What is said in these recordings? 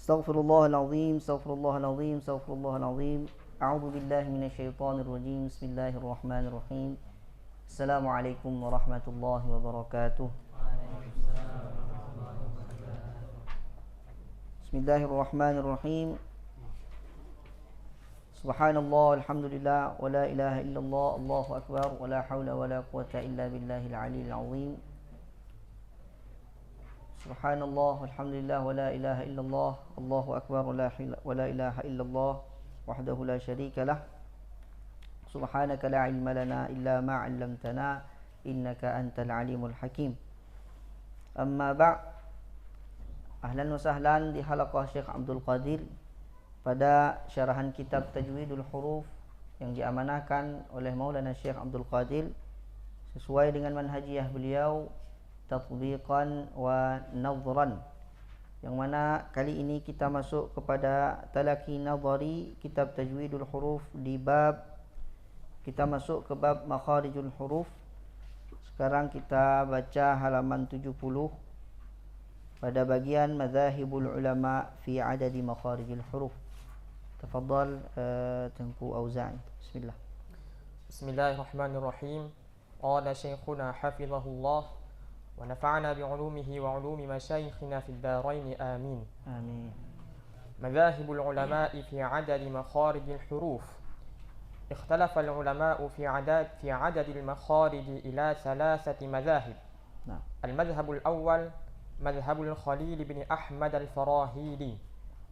Astaghfirullahaladzim, astaghfirullahaladzim, astaghfirullahaladzim. A'udzu billahi minasyaitonir rajim. Bismillahirrahmanirrahim. Assalamualaikum warahmatullahi wabarakatuh. Bismillahirrahmanirrahim. Subhanallah, alhamdulillah, wa la ilaha illallah, Allahu akbar, wa la hawla wa la quwata illa billahil aliyyil azim. Subhanallah, alhamdulillah, wa la ilaha illallah, Allahu akbar, wa la ilaha illallah, wahdahu la syarika lah. Subhanaka la ilma lana illa ma 'allamtana, innaka antal alimul hakim. Amma ba', ahlan wa sahlan di halaqah Syekh Abdul Qadir pada syarahan kitab Tajwidul Huruf yang diamanahkan oleh Maulana Syekh Abdul Qadir sesuai dengan manhajiyah beliau, tatbiqan wa nadhran, yang mana kali ini kita masuk kepada talaqi nadhari kitab Tajwidul Huruf di bab, kita masuk ke bab makharijul huruf. Sekarang kita baca halaman 70 pada bagian madzahibul ulama fi adadi makharijul huruf. Tafadhal Tengku Auza'i. Bismillah. Bismillahirrahmanirrahim. Qala syekhuna hafizahullah wa nafa'ana bi'ulumihi wa 'ulumi masyayikhina fid dharain amin. Amin. Madzahibul ulama'i fi 'adadi makharijil huruf. Ikhtalafa al-ulama'u fi 'adadil makharij ila thalathati madzahib. Nah, Al-madhhabul awwal madhhabul Khalil bin Ahmad al-Farahidi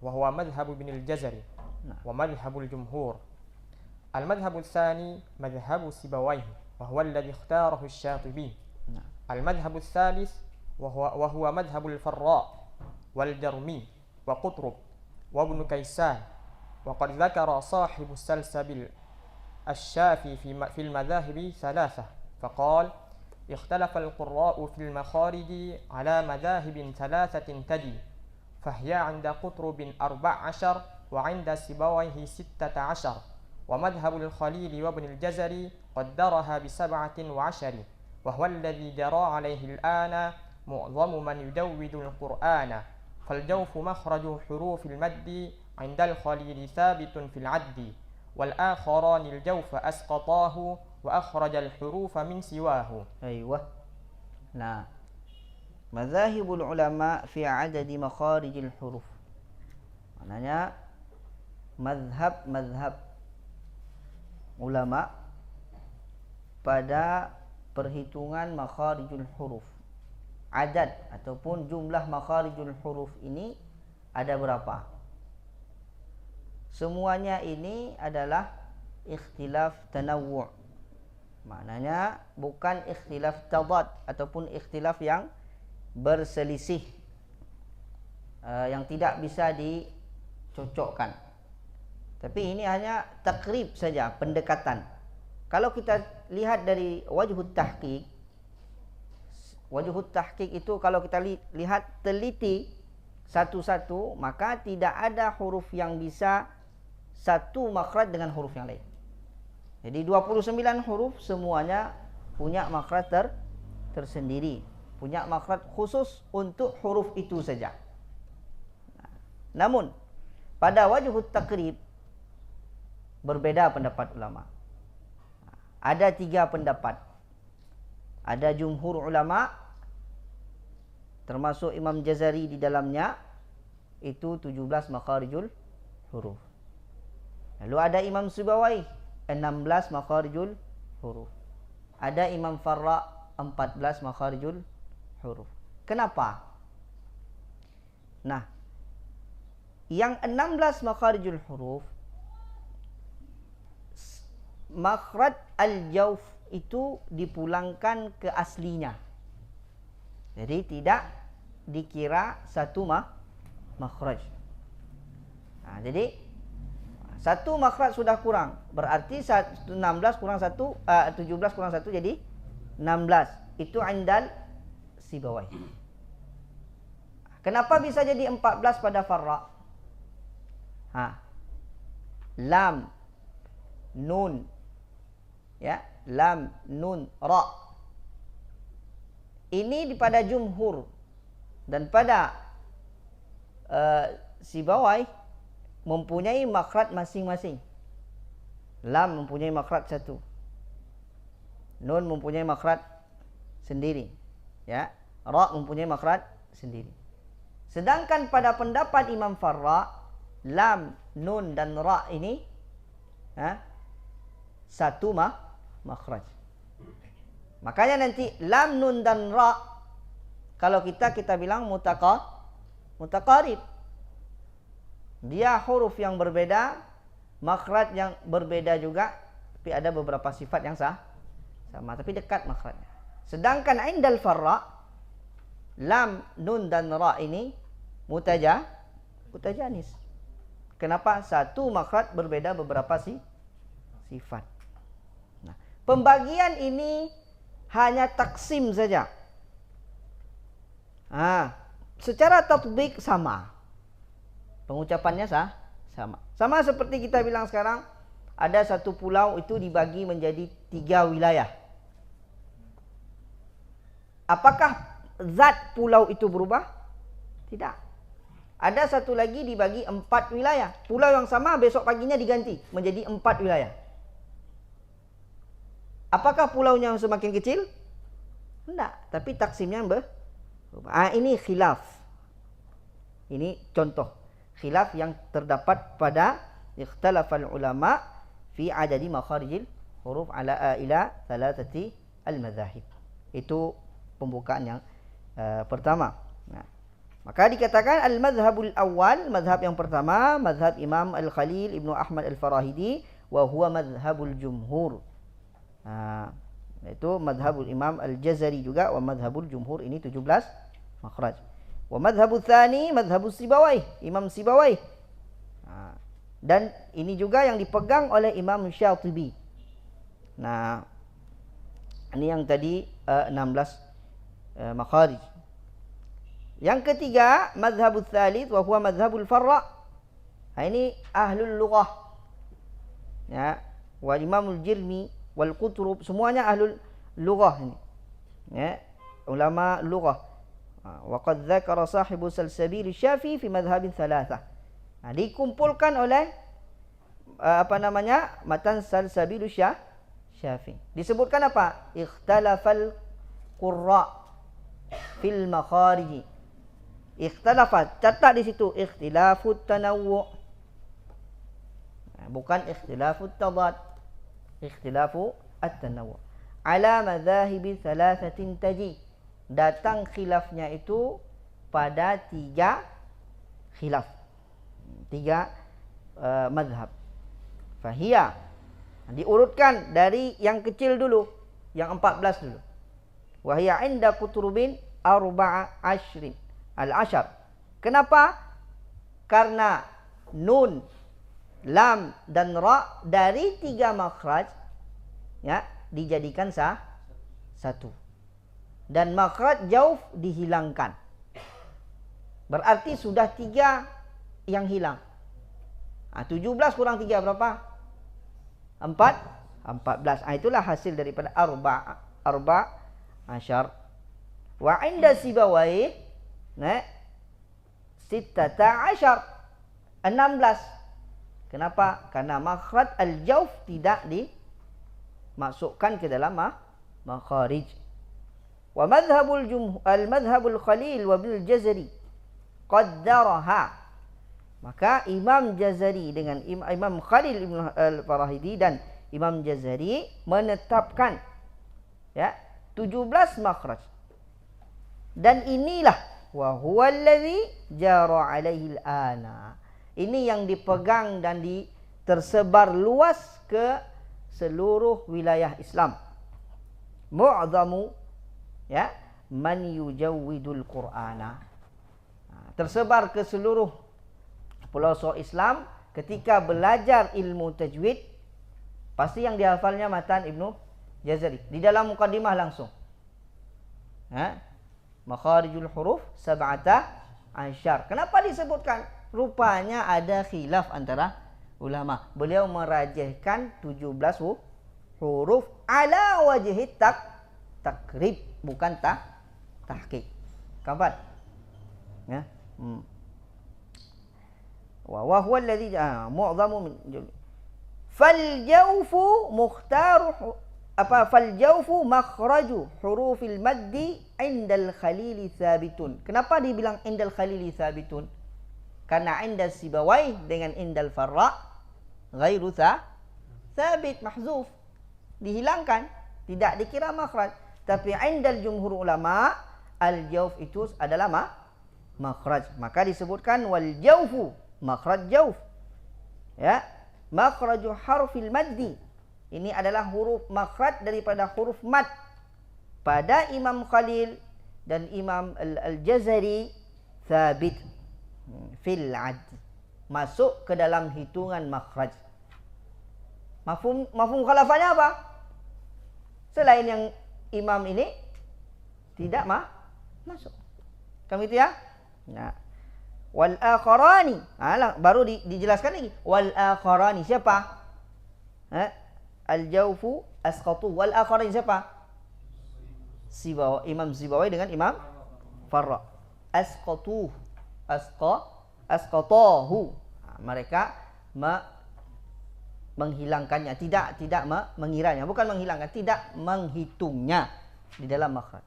wa huwa madhhab ibn al-Jazari wa madhhabul jumhur. Al-madhhabul thani madhhabu Sibawayh wa huwa alladhi ikhtarahu asy-Syatibi. المذهب الثالث وهو مذهب الفراء والجرمي وقطرب وابن كيسان. وقد ذكر صاحب السلسبيل الشافي في المذاهب ثلاثة فقال: اختلف القراء في المخارج على مذاهب ثلاثة تلي، فهي عند قطرب 14 وعند سيبويه 16، ومذهب الخليل وابن الجزري قدرها ب17، وهو الذي جرى عليه الآن معظم من يجود القرآن، فالجوف مخرج حروف المد عند الخليل ثابت في العد، والآخران الجوف أسقطاه وأخرج الحروف من سواه. أيوة. Nah, madzahibul ulama fi adadi makharijil huruf. Maknanya mazhab ulama pada perhitungan makharijul huruf. Adad ataupun jumlah makharijul huruf ini ada berapa? Semuanya ini adalah ikhtilaf tanawwu'. Maknanya bukan ikhtilaf tadad ataupun ikhtilaf yang berselisih, yang tidak bisa dicocokkan. Tapi ini hanya takrib saja, pendekatan. Kalau kita lihat dari wajhut tahqiq itu kalau kita lihat teliti satu-satu, maka tidak ada huruf yang bisa satu makhraj dengan huruf yang lain. Jadi 29 huruf semuanya punya makhraj tersendiri, punya makhraj khusus untuk huruf itu saja. Namun pada wajhut taqrib berbeda pendapat ulama. Ada 3 pendapat. Ada jumhur ulama, termasuk Imam Jazari di dalamnya, itu 17 makharijul huruf. Lalu ada Imam Sibawayh, 16 makharijul huruf. Ada Imam Farra, 14 makharijul huruf. Kenapa? Nah, yang 16 makharijul huruf, makhraj al-jawf itu dipulangkan ke aslinya. Jadi tidak dikira satu makhraj. Nah, jadi satu makhraj sudah kurang. Berarti 16 kurang 1, 17 kurang 1 jadi 16. Itu indal Sibawayh. Kenapa bisa jadi 14 pada Farra? Lam, nun, ya, lam, nun, ra. Ini pada jumhur dan pada Sibawai mempunyai makhraj masing-masing. Lam mempunyai makhraj satu. Nun mempunyai makhraj sendiri. Ya, ra mempunyai makhraj sendiri. Sedangkan pada pendapat Imam Farra, lam, nun dan ra ini satu makhraj. Makanya nanti lam, nun dan ra kalau kita bilang mutaqarib. Dia huruf yang berbeda, makhraj yang berbeda juga, tapi ada beberapa sifat yang sama, tapi dekat makhrajnya. Sedangkan indal farra, lam, nun dan ra ini mutajanis. Kenapa? Satu makhraj berbeda beberapa sifat. Nah, pembagian ini hanya taksim saja. Secara tatbik sama. Pengucapannya sama. Sama seperti kita bilang sekarang, ada satu pulau itu dibagi menjadi 3 wilayah. Apakah zat pulau itu berubah? Tidak. Ada satu lagi dibagi 4 wilayah. Pulau yang sama besok paginya diganti menjadi 4 wilayah. Apakah pulaunya semakin kecil? Tidak. Tapi taksimnya berubah. Ini khilaf. Ini contoh khilaf yang terdapat pada ikhtalafal ulama fi adadi makharijil huruf ala ila thalathati al-madzahib. Itu pembukaan yang pertama. Nah, maka dikatakan al-madhhabul awal, madhab yang pertama, madhab Imam Al-Khalil Ibnu Ahmad Al-Farahidi, wa huwa madhhabul jumhur. Itu madhabul Imam Al-Jazari juga, wa madhabul jumhur, ini 17 makhraj. Wa madhhabul tsani madhhabus Sibawai, Imam Sibawai. Dan ini juga yang dipegang oleh Imam Syatibi. Nah, ini yang tadi 16 makharij. Yang ketiga, madhhabul tsalits wa huwa madhhabul Farra. Ini ahlul lughah. Ya, wa Imamul Jirmi wal Qutrub, semuanya ahlul lughah ini. Ya, ulama lughah. Wa qad dzakara sahibu Salsabil Syafi'i fi madhhabin thalathah. Dikumpulkan oleh matan Salsabil Syafi'i. Disebutkan apa? Ikhtalafal qurra fil makharij. Ikhtalafat, catat di situ ikhtilafut tanawwu. Bukan ikhtilafut tadad. Ikhtilafu at-tanawwu. Ala madhahibi thalathatin taji. Datang khilafnya itu pada 3 khilaf. 3 madhab. Fahiyya, diurutkan dari yang kecil dulu, yang 14 dulu. Wahiyya inda kuturubin arba'a ashrin al-ashar. Kenapa? Karena nun, lam dan ra dari 3 makhraj ya dijadikan satu. Dan makhraj jauf dihilangkan. Berarti sudah 3 yang hilang. 17 kurang 3 berapa? 14. Itulah hasil daripada arba asyar. Wa inda Sibawai sittata asyar, 16. Kenapa? Karena makhraj al-jauf tidak dimasukkan ke dalam makharij. Wa madhhabul Khalil wa bil Jazari qaddaraha. Maka Imam Jazari dengan Imam Khalil Ibn Al-Farahidi dan Imam Jazari menetapkan 17 makhraj. Dan inilah wa huwa allazi jara alaihi al-ana. Ini yang dipegang dan tersebar luas ke seluruh wilayah Islam. Mu'zamu man yujawwidul Qur'ana. Tersebar ke seluruh pelosok Islam ketika belajar ilmu tajwid, pasti yang dihafalnya matan Ibnu Jazari. Di dalam mukaddimah langsung. Makharijul huruf sab'ata asyar. Kenapa disebutkan? Rupanya ada khilaf antara ulama. Beliau merajihkan 17 huruf ala wajhi takrib, bukan tahqiq. Kapan? wa huwa alladhi mu'dhamu min fal jawfu mukhtaru fal jawfu makhraju hurufil maddi indal khalili thabitun. Kenapa dibilang indal khalili thabitun? Karena indal Sibawai dengan indal Farra ghairu thabit, mahzuf, dihilangkan, tidak dikira makhraj. Tapi indal jumhur ulama al jawf itu adalah makhraj. Maka disebutkan wal jawfu makhraj jawf. Ya, makhraju harfil maddi. Ini adalah huruf makhraj daripada huruf mad. Pada Imam Khalil dan Imam Al-Jazari thabit fil ad, masuk ke dalam hitungan makhraj. Mafhum khalafahnya apa? Selain yang imam ini tidak masuk. Kamu itu ya? Nah, wal akharani. Baru dijelaskan lagi. Wal akharani siapa? Al-jawfu asqatu. Wal akharani siapa? Imam Sibawai dengan Imam Farra. Asqatu. Asqatahu. Mereka menghilangkannya, tidak mengiranya, bukan menghilangkan, tidak menghitungnya di dalam makhraj.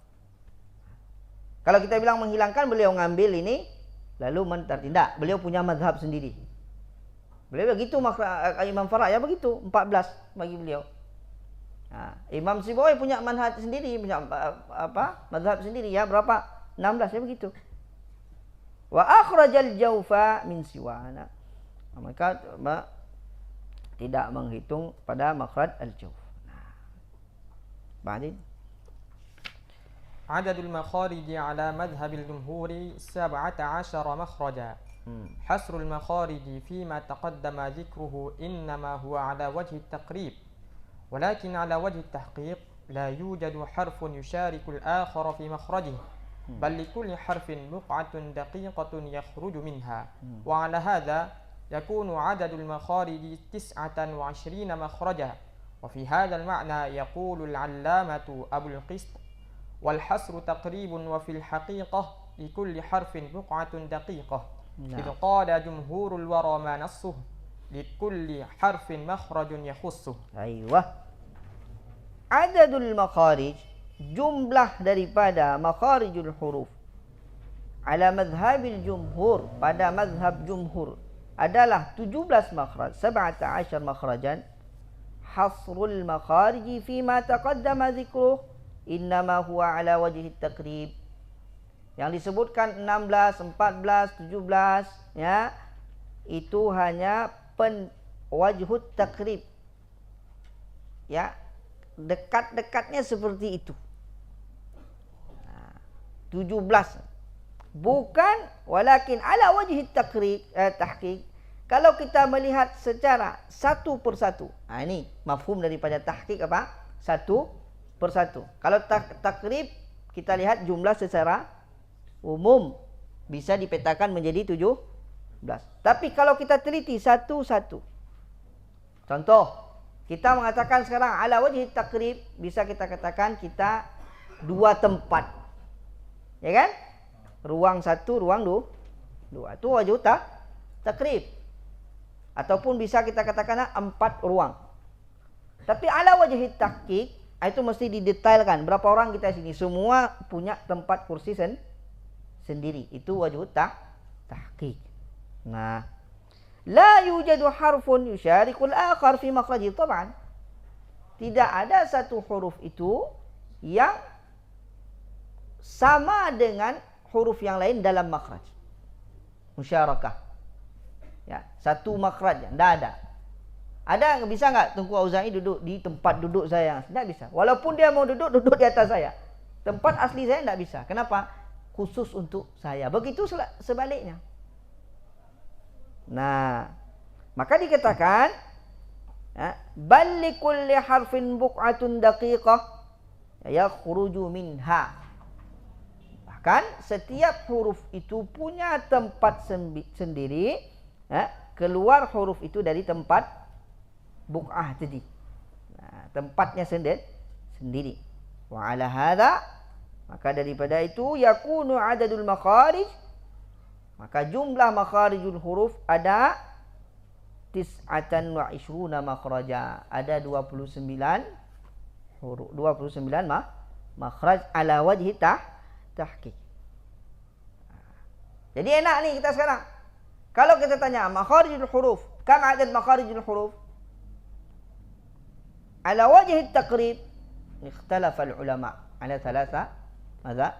Kalau kita bilang menghilangkan, beliau ngambil ini lalu tidak, beliau punya mazhab sendiri. Beliau begitu, Imam Farra ya begitu, 14 bagi beliau. Nah, Imam Sibawai punya manhaj sendiri, punya mazhab sendiri ya, berapa? 16 ya begitu. Wa akhrajal jawfa min siwana. Maka tidak menghitung pada makhraj al-jawf. Baik. عدد المخارج على مذهب الجمهور 17 مخرجا. حصر المخارج فيما تقدم ذكره إنما هو على وجه التقريب، ولكن على وجه التحقيق لا يوجد حرف يشارك الآخر في مخرجه، بل لكل حرف بقعة دقيقة يخرج منها. وعلى هذا يكون عدد المخارج 29 مخرجا. وفي هذا المعنى يقول العلامة أبو القسط: والحصر تقريب وفي الحقيقة لكل حرف بقعة دقيقة. إذ قال جمهور الورى ما نصه لكل حرف مخرج يخصه. أيوة. عدد المخارج, jumlah daripada makharijul huruf ala madhhabil jumhur, pada madhab jumhur adalah 17 makhraj, 17 makhrajan. Hasrul makhariji fima taqaddama dzikruh innama huwa ala wajhi takrib. Yang disebutkan 16, 14, 17 ya, itu hanya wajhut takrib. Ya, dekat-dekatnya seperti itu. 17 bukan, walakin ala wajhi takrib, tahqiq. Kalau kita melihat secara satu persatu, ini mafhum daripada tahqiq apa? Satu persatu. Kalau takrib, kita lihat jumlah secara umum bisa dipetakan menjadi 17. Tapi kalau kita teliti satu-satu, contoh, kita mengatakan sekarang ala wajhi takrib, bisa kita katakan kita dua tempat, ya kan? Ruang satu, ruang dua. Itu wajhu takrib. Ataupun bisa kita katakan 4 ruang. Tapi ala wajhi tahqiq, itu mesti didetailkan. Berapa orang kita sini? Semua punya tempat kursi sendiri. Itu wajhu tahqiq. Nah, la yujadu harfun yusyarikul akhar fi makhraji tab'an. Tidak ada satu huruf itu yang sama dengan huruf yang lain dalam makhraj. Musyarakah. Ya, satu makhraj, tidak ada. Ada, bisa enggak Tengku Auza'i duduk di tempat duduk saya? Tidak bisa. Walaupun dia mau duduk di atas saya. Tempat asli saya tidak bisa. Kenapa? Khusus untuk saya. Begitu sebaliknya. Nah, maka dikatakan bal likulli harfin buq'atun daqiqah yakhruju minha. Bahkan setiap huruf itu punya tempat sendiri, keluar huruf itu dari tempat buq'ah tadi. Nah, tempatnya sendiri. Wa ala hadha, maka daripada itu yakunu adadul makharij, Maka jumlah makharijul huruf ada 29 makhraja. Ada 29 huruf, 29 makhraj ala wajhi tahqiq. Jadi enak nih kita sekarang. Kalau kita tanya makharijul huruf, kam adad makharijul huruf? Ala wajhi taqrib ikhtalafa al-ulama ala thalatha madhab.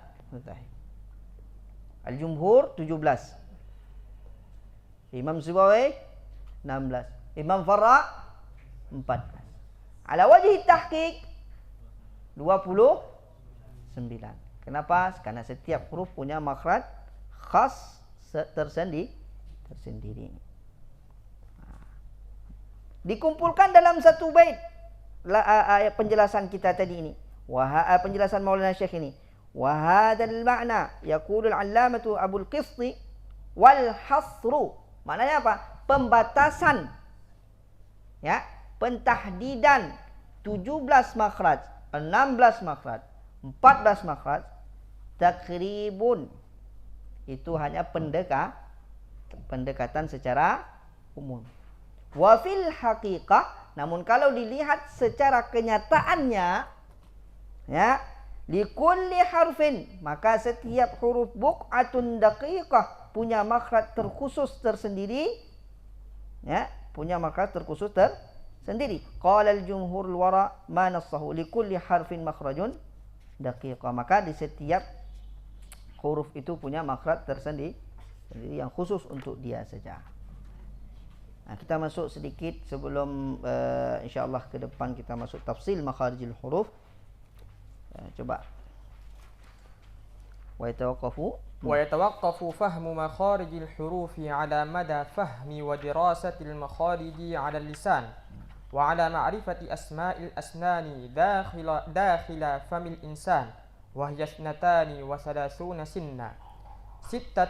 Al-jumhur 17. Imam Sibawi 16. Imam Farra 14. Ala wajhi tahqiq 29. Kenapa? Karena setiap huruf punya makhraj khas tersendiri. Dikumpulkan dalam satu bait penjelasan kita tadi ini. Penjelasan Maulana Syekh ini. Wa hadzal ma'na yaqulu al-'allamatu Abul Qisti wal hasru. Maknanya apa? Pembatasan. Ya, pentahdidan 17 makhraj, 16 makhraj, 14 makhraj, takribun. Itu hanya pendekatan secara umum. Wa fil haqiqah, namun kalau dilihat secara kenyataannya, ya, likulli harfin, maka setiap huruf buq'atun daqiqah punya makhraj terkhusus tersendiri, ya, punya makhraj terkhusus tersendiri. Qala al-jumhur al-wara ma nassahu likulli harfin makhrajun daqiqah. Maka di setiap huruf itu punya makhraj tersendiri yang khusus untuk dia saja. Nah, kita masuk sedikit sebelum insyaallah ke depan kita masuk tafsil makharijul huruf. Coba. Wa yatawaqqafu fahmu makharijil hurufi ala mada fahmi wa dirasatil makhariji ala lisan wa ala ma'rifati asma'il asnani dakhila famil insan wa hiya 32 sinna 16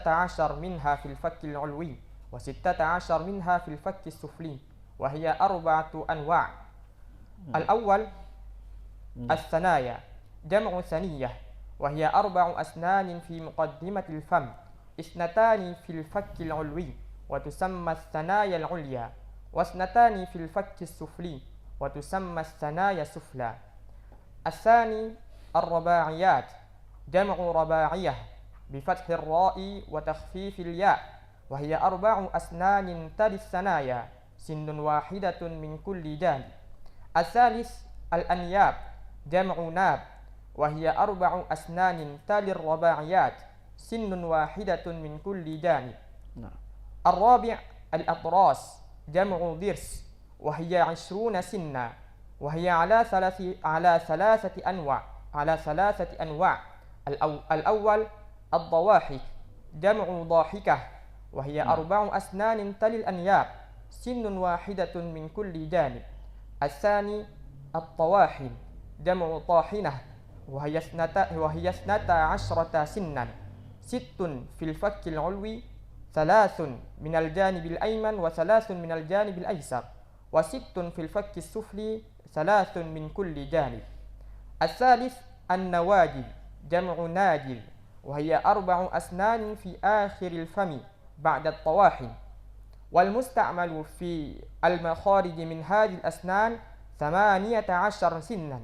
minha fil fakkil ulwi wa 16 minha fil fakkis sufli wa hiya 4 anwa'. Al-awwal as-sanaya jam'u saniyah wa hiya 4 asnanin fi muqaddimatil fam 2 fil fakkil ulwi wa tusamma as-sanaya al-ulya wa 2 fil fakkis sufli wa tusamma as-sanaya sufla. As-sani الرباعيات جمع رباعية بفتح الراء وتخفيف الياء وهي 4 أسنان تلي الثنايا سن واحدة من كل جانب. الثالث الأنياب جمع ناب وهي 4 أسنان تلي الرباعيات سن واحدة من كل جانب. الرابع الأطراس جمع ضرس وهي 20 سنا وهي على ثلاثة أنواع. الأول الضواحك جمع ضاحكة وهي 4 أسنان تلي الأنياب سن واحدة من كل جانب. الثاني الطواحن جمع طاحنة وهي 12 سنا 6 في الفك العلوي 3 من الجانب الأيمن و3 من الجانب الأيسر و6 في الفك السفلي 3 من كل جانب. الثالث النواجذ جمع ناجذ وهي 4 أسنان في آخر الفم بعد الطواحن. والمستعمل في المخارج من هذه الأسنان 18 سنا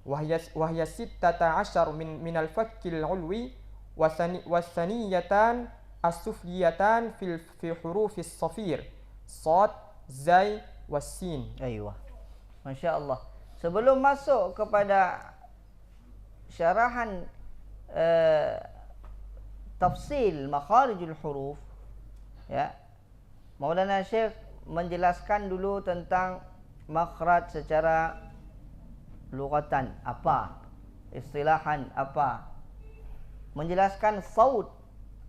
وهي 16 من الفك العلوي والثنيتان السفليتان في حروف الصفير صاد زاي والسين. Aywa. Masya Allah. Sebelum masuk kepada syarahan tafsil makharijul huruf, ya, Maulana Syekh menjelaskan dulu tentang makhraj secara lughatan apa, istilahan apa, menjelaskan saut,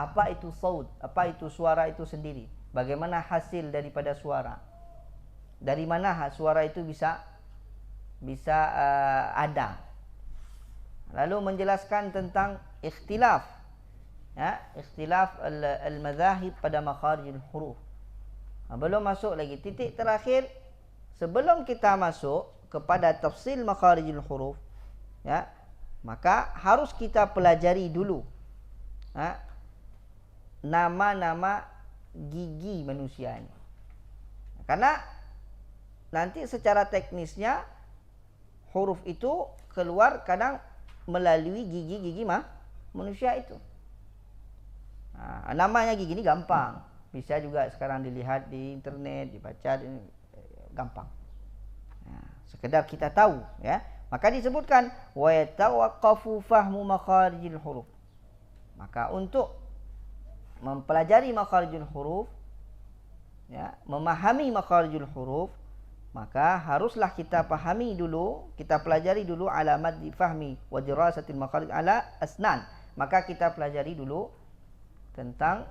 apa itu saut, apa itu suara itu sendiri, bagaimana hasil daripada suara, dari mana suara itu bisa ada. Lalu menjelaskan tentang ikhtilaf, ya, ikhtilaf al-madhahib pada makharijul huruf. Belum masuk lagi titik terakhir sebelum kita masuk kepada tafsil makharijul huruf, ya, maka harus kita pelajari dulu, ya, nama-nama gigi manusia ini. Karena nanti secara teknisnya huruf itu keluar kadang melalui gigi-gigi manusia itu. Namanya gigi ini gampang. Bisa juga sekarang dilihat di internet, dibaca, gampang. Sekedar kita tahu, ya. Maka disebutkan wa yatawaqqafu fahmu makharijil huruf. Maka untuk mempelajari makharijul huruf, ya, memahami makharijul huruf, maka haruslah kita pahami dulu, kita pelajari dulu alamat di fahmi wa dirasatil makharij ala asnan. Maka kita pelajari dulu tentang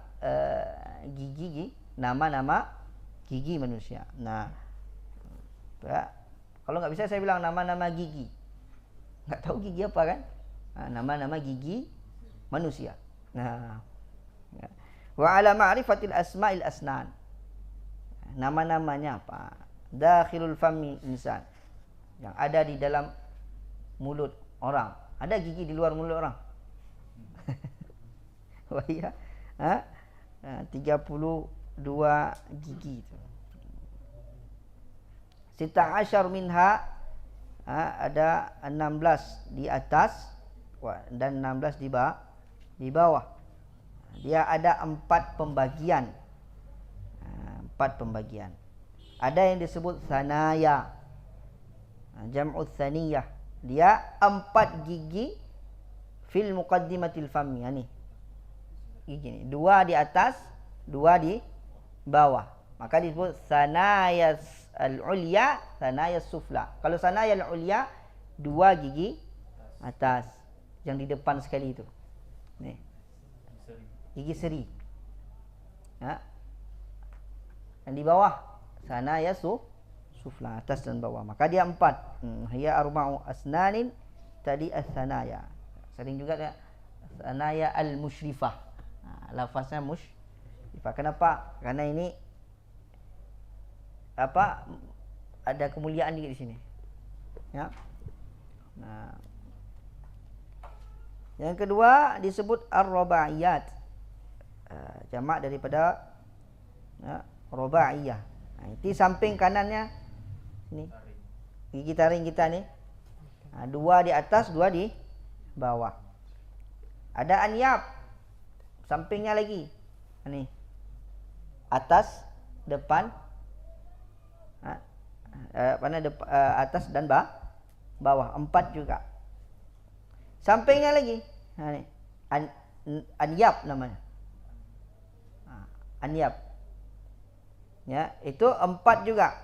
gigi, nama-nama gigi manusia. Nah, ya, kalau nggak bisa saya bilang nama-nama gigi. Nggak tahu gigi apa kan? Nama-nama gigi manusia. Nah, ya. Wa ala ma'rifatil asma'il asnan. Nama-namanya apa? Dakhilul fami insan. Yang ada di dalam mulut orang. Ada gigi di luar mulut orang? Wah iya. 32 gigi itu. 16 minha, ada 16 di atas dan 16 di bawah. Dia ada 4 pembagian. 4 pembagian. Ada yang disebut sanaya. Jam'u tsaniyah. Dia 4 gigi fil muqaddimatil fami. Ini gigi ini. 2 di atas, 2 di bawah. Maka disebut sanaya al-ulya, sanaya sufla. Kalau sanaya al-ulya, 2 gigi atas. Yang di depan sekali itu. Nih. Gigi seri. Ya. Yang di bawah, sanaya sufla, atas dan bawah. Maka dia 4. Hiya arba'u asnanin, tadi as-sanaya. Sering juga ya, sanaya al-musyrifah. Lafaznya musyrifah. Kenapa? Karena ini ada kemuliaan juga di sini. Ya. Nah, yang kedua disebut ar-rubaiyat. Jamak daripada rubaiyah. Nah, itu samping kanannya ini. Gigi taring kita nih. 2 di atas, 2 di bawah. Ada anyab. Sampingnya lagi. Ini. Atas, depan. Atas dan bawah. 4 juga. Sampingnya lagi. Ini. Anyab namanya. Anyab. Ya, itu 4 juga.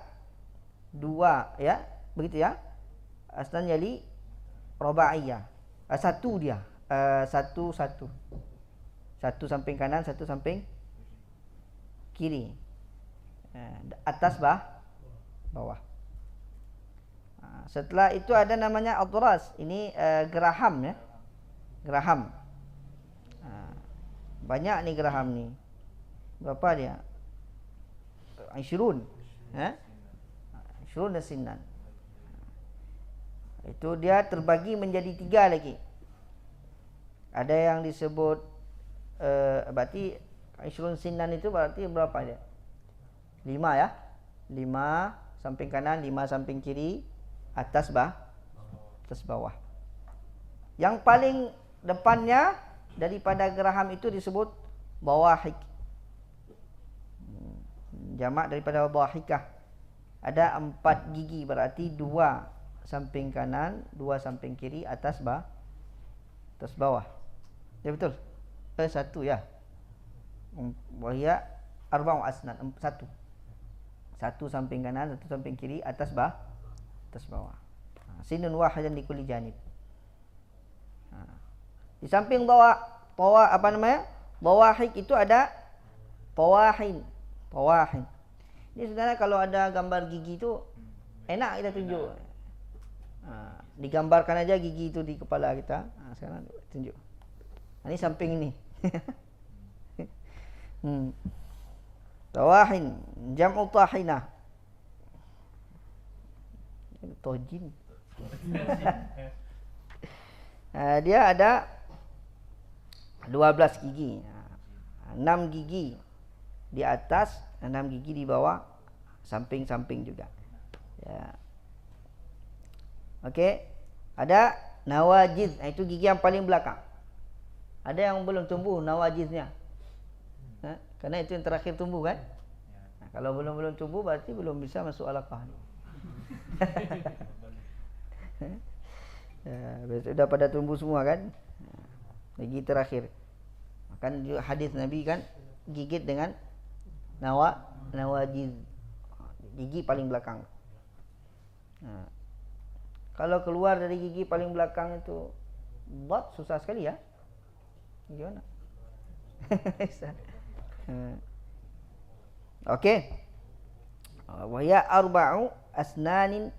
2 ya, begitu ya. Asnan yali rubaiyah. 1 dia. 1 samping kanan, 1 samping kiri. Atas bawah. Setelah itu ada namanya adras. Ini geraham ya. Geraham. Banyak nih geraham nih. Berapa dia? 20. Ya. 20 sinan. Itu dia terbagi menjadi 3 lagi. Ada yang disebut berarti 20 sinan itu berarti berapa dia? 5 ya. 5 samping kanan, 5 samping kiri, atas bawah. Yang paling depannya daripada geraham itu disebut bawahik. Jamak daripada bawahikah. Ada 4 gigi, berarti 2 samping kanan, 2 samping kiri, atas bawah. Ya betul? 1 ya. Wahia arba'u asnan, 1. 1 samping kanan, 1 samping kiri, atas bawah. Sinun wahidan di kulli janib. Di samping bawah bawahik itu ada tawahin. Ini sebenarnya kalau ada gambar gigi itu enak kita tunjuk. Digambarkan aja gigi itu di kepala kita. Sekarang tunjuk. Ini samping ini. Tawahin, jam'u tahinah. Tojin. Dia ada 12 gigi. 6 gigi di atas, 6 gigi di bawah, samping-samping juga. Ya. Okey. Ada nawajiz, itu gigi yang paling belakang. Ada yang belum tumbuh nawajiznya. Karena itu yang terakhir tumbuh kan? Kalau belum tumbuh berarti belum bisa masuk alaqah. Sudah pada tumbuh semua kan? Gigi terakhir. Kan hadis Nabi kan gigit dengan nawajiz, gigi paling belakang. Kalau keluar dari gigi paling belakang itu buat susah sekali ya. Gimana? Okey. Wa ya arba'u asnanin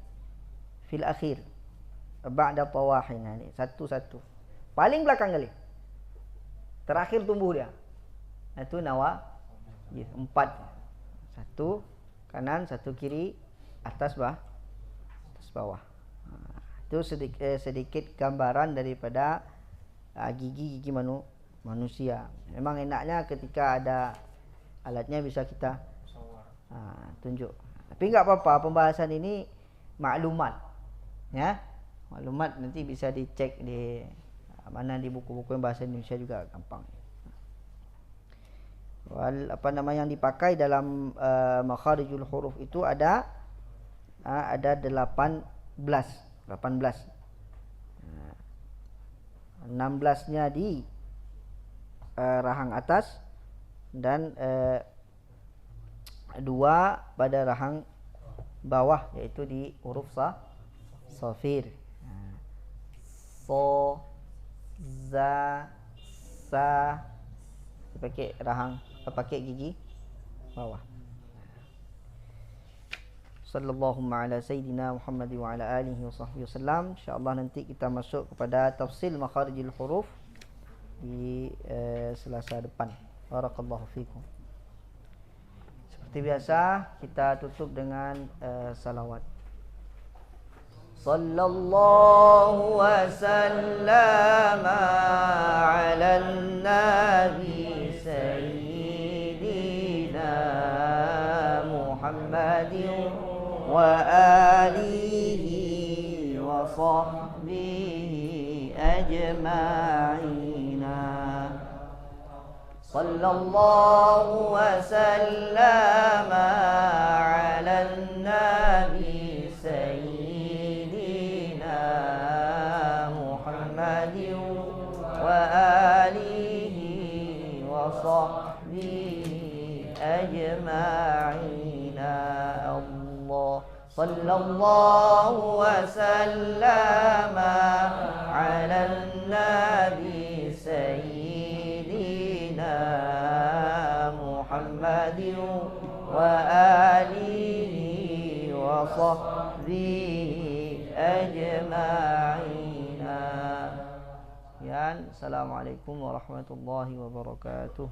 fil akhir ba'da tawahin. Ini satu-satu. Paling belakang kali. Terakhir tumbuh dia. Itu nawajiz 4. Satu kanan, satu kiri, atas bawah. Itu sedikit gambaran daripada gigi-gigi manusia. Memang enaknya ketika ada alatnya bisa kita tunjuk. Tapi enggak apa-apa, pembahasan ini maklumat. Ya. Maklumat nanti bisa dicek di mana di buku-buku yang bahasa Indonesia juga gampang. Yang dipakai dalam makharijul huruf itu ada 18. 16-nya di rahang atas dan 2 pada rahang bawah, yaitu di huruf shafir. So, za, sa, pakai gigi bawah. Sallallahu ala sayyidina Muhammad wa ala alihi wa sahbihi wasallam. InsyaAllah nanti kita masuk kepada tafsil makharijil huruf di Selasa depan. Barakallahu fikum. Seperti biasa kita tutup dengan salawat. Sallallahu wa sallama ala nabi sayyidina Muhammadin wa alihi wa sahbihi ajma'ina. Sallallahu wa sallama ala nabi sayyidina Muhammadin wa alihi wa sahbihi ajma'ina. Sallallahu wa sallama ala nabi sayyidina Muhammadin wa alihi wa sahbihi ajma'ina. Assalamualaikum warahmatullahi wabarakatuh.